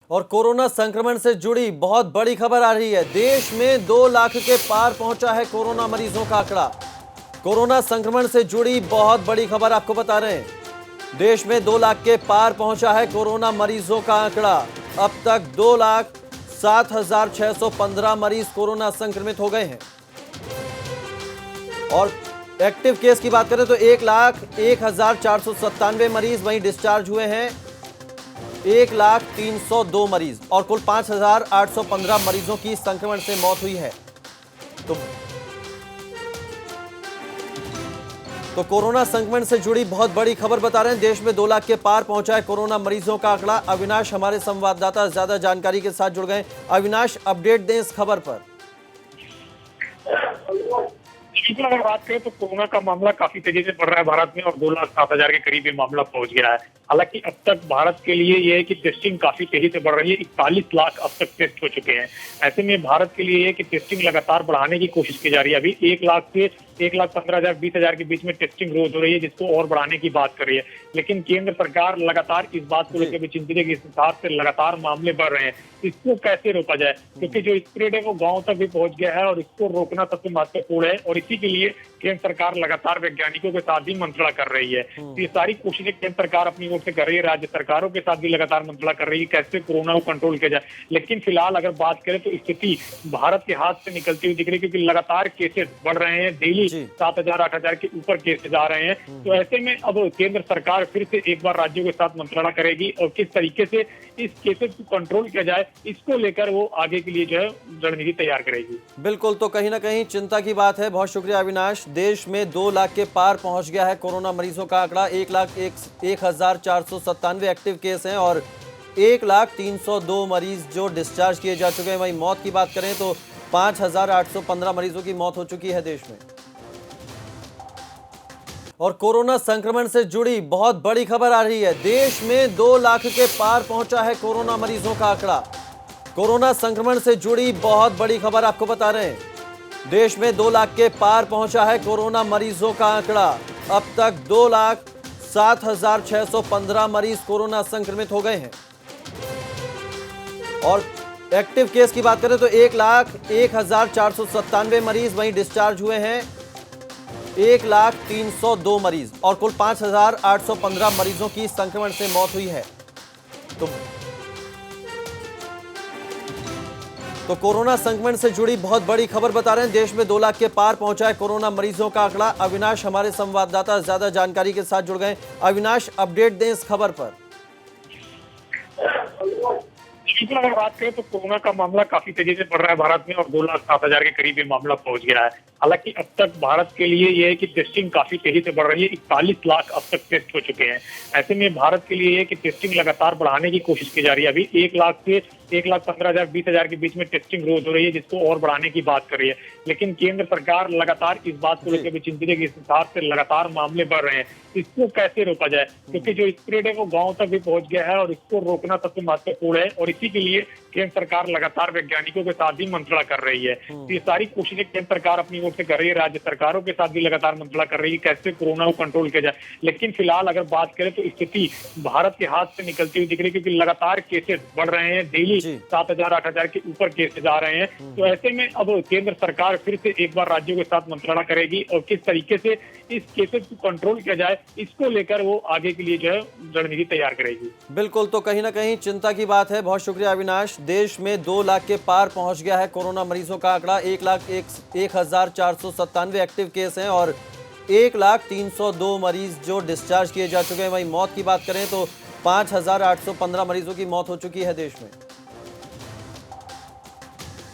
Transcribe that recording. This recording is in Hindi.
और कोरोना संक्रमण से जुड़ी बहुत बड़ी खबर आ रही है। देश में 2 लाख के पार पहुंचा है कोरोना मरीजों का आंकड़ा। कोरोना संक्रमण से जुड़ी बहुत बड़ी खबर आपको बता रहे हैं। देश में 2 लाख के पार पहुंचा है कोरोना मरीजों का आंकड़ा। अब तक 2,07,615 मरीज कोरोना संक्रमित हो गए हैं। और एक्टिव केस की बात करें तो 1,01,497 मरीज वहीं डिस्चार्ज हुए हैं 1,03,02 मरीज और कुल 5,815 मरीजों की संक्रमण से मौत हुई है। तो कोरोना संक्रमण से जुड़ी बहुत बड़ी खबर बता रहे हैं। देश में 2 लाख के पार पहुंचा है कोरोना मरीजों का आंकड़ा। अविनाश हमारे संवाददाता ज्यादा जानकारी के साथ जुड़ गए। अविनाश, अपडेट दें इस खबर पर। बिल्कुल, अगर बात करें तो कोरोना का मामला काफी तेजी से बढ़ रहा है भारत में और 2,07,000 के करीब ये मामला पहुंच गया है। हालांकि अब तक भारत के लिए ये है कि टेस्टिंग काफी तेजी से बढ़ रही है। 41 लाख अब तक टेस्ट हो चुके हैं। ऐसे में भारत के लिए ये है कि टेस्टिंग लगातार बढ़ाने की कोशिश की जा रही है। अभी 1 लाख से 1,15,000 20,000 के बीच में टेस्टिंग रोज हो रही है, जिसको और बढ़ाने की बात कर रही है। लेकिन केंद्र सरकार लगातार इस बात को लेकर भी चिंतित है कि इस हिसाब से लगातार मामले बढ़ रहे हैं, इसको कैसे रोका जाए, क्योंकि जो स्प्रेड है वो गाँव तक भी पहुंच गया है और इसको रोकना सबसे महत्वपूर्ण है। और इसी के लिए केंद्र सरकार लगातार वैज्ञानिकों के साथ भी मंत्रणा कर रही है। तो ये सारी कोशिशें केंद्र सरकार अपनी ओर से कर रही है, राज्य सरकारों के साथ भी लगातार मंत्रणा कर रही है कैसे कोरोना को कंट्रोल किया जाए। लेकिन फिलहाल अगर बात करें तो स्थिति भारत के हाथ से निकलती हुई दिख रही है, क्योंकि लगातार केसेस बढ़ रहे हैं। डेली 7,000 8,000 के ऊपर केसेस आ रहे हैं। तो ऐसे में अब केंद्र सरकार फिर से एक बार राज्यों के साथ मंत्रणा करेगी और किस तरीके से इस केसेस को कंट्रोल किया जाए, इसको लेकर वो आगे के लिए जो है रणनीति तैयार करेगी। बिल्कुल, तो कहीं ना कहीं चिंता की बात है। बहुत शुक्रिया अविनाश। देश में 2 लाख के पार पहुंच गया है कोरोना मरीजों का आंकड़ा। 1,01,497 एक्टिव केस हैं और 1,03,02 मरीज जो डिस्चार्ज किए जा चुके हैं। वहीं मौत की बात करें तो 5,815 मरीजों की मौत हो चुकी है देश में। और कोरोना संक्रमण से जुड़ी बहुत बड़ी खबर आ रही है। देश में 2 लाख के पार पहुंचा है कोरोना मरीजों का आंकड़ा। कोरोना संक्रमण से जुड़ी बहुत बड़ी खबर आपको बता रहे हैं। देश में 2 लाख के पार पहुंचा है कोरोना मरीजों का आंकड़ा। अब तक 2,07,615 मरीज कोरोना संक्रमित हो गए हैं। और एक्टिव केस की बात करें तो 1,01,497 मरीज वहीं डिस्चार्ज हुए हैं 1,03,02 मरीज और कुल 5,815 मरीजों की संक्रमण से मौत हुई है। तो कोरोना संक्रमण से जुड़ी बहुत बड़ी खबर बता रहे हैं। देश में 2 लाख के पार पहुंचा है कोरोना मरीजों का आंकड़ा। अविनाश हमारे संवाददाता ज्यादा जानकारी के साथ जुड़ गए। अविनाश, अपडेट दें इस खबर पर। बिल्कुल, अगर बात करें तो कोरोना का मामला काफी तेजी से बढ़ रहा है भारत में और 2,07,000 के करीब ये मामला पहुंच गया है। हालांकि अब तक भारत के लिए ये है कि टेस्टिंग काफी तेजी से बढ़ रही है। 41 लाख अब तक टेस्ट हो चुके हैं। ऐसे में भारत के लिए ये है कि टेस्टिंग लगातार बढ़ाने की कोशिश की जा रही है। अभी 1 लाख से 1,15,000 20,000 के बीच में टेस्टिंग रोज हो रही है, जिसको और बढ़ाने की बात कर रही है। लेकिन केंद्र सरकार लगातार इस बात को लेकर भी चिंतित है कि इस हिसाब से लगातार मामले बढ़ रहे हैं, इसको कैसे रोका जाए, क्योंकि जो स्प्रेड है वो गाँव तक भी पहुंच गया है और इसको रोकना सबसे महत्वपूर्ण है। और इसी के लिए केंद्र सरकार लगातार वैज्ञानिकों के साथ भी मंत्रणा कर रही है। तो ये सारी कोशिशें केंद्र सरकार अपनी ओर से कर रही है, राज्य सरकारों के साथ भी लगातार मंत्रणा कर रही है कैसे कोरोना को कंट्रोल किया जाए। लेकिन फिलहाल अगर बात करें तो स्थिति भारत के हाथ से निकलती हुई दिख रही है, क्योंकि लगातार केसेस बढ़ रहे हैं। डेली 7,000 8,000 के ऊपर केसेस आ रहे हैं। तो ऐसे में अब केंद्र सरकार फिर से एक बार राज्यों के साथ मंत्रणा करेगी और किस तरीके से इस केसेस को कंट्रोल किया जाए, इसको लेकर वो आगे के लिए जो है रणनीति तैयार करेगी। बिल्कुल, तो कहीं ना कहीं चिंता की बात है। बहुत शुक्रिया अविनाश। देश में 2 लाख के पार पहुंच गया है कोरोना मरीजों का आंकड़ा। 1,01,497 एक्टिव केस हैं और 1,03,02 मरीज जो डिस्चार्ज किए जा चुके हैं। वहीं मौत की बात करें तो 5,815 मरीजों की मौत हो चुकी है देश में।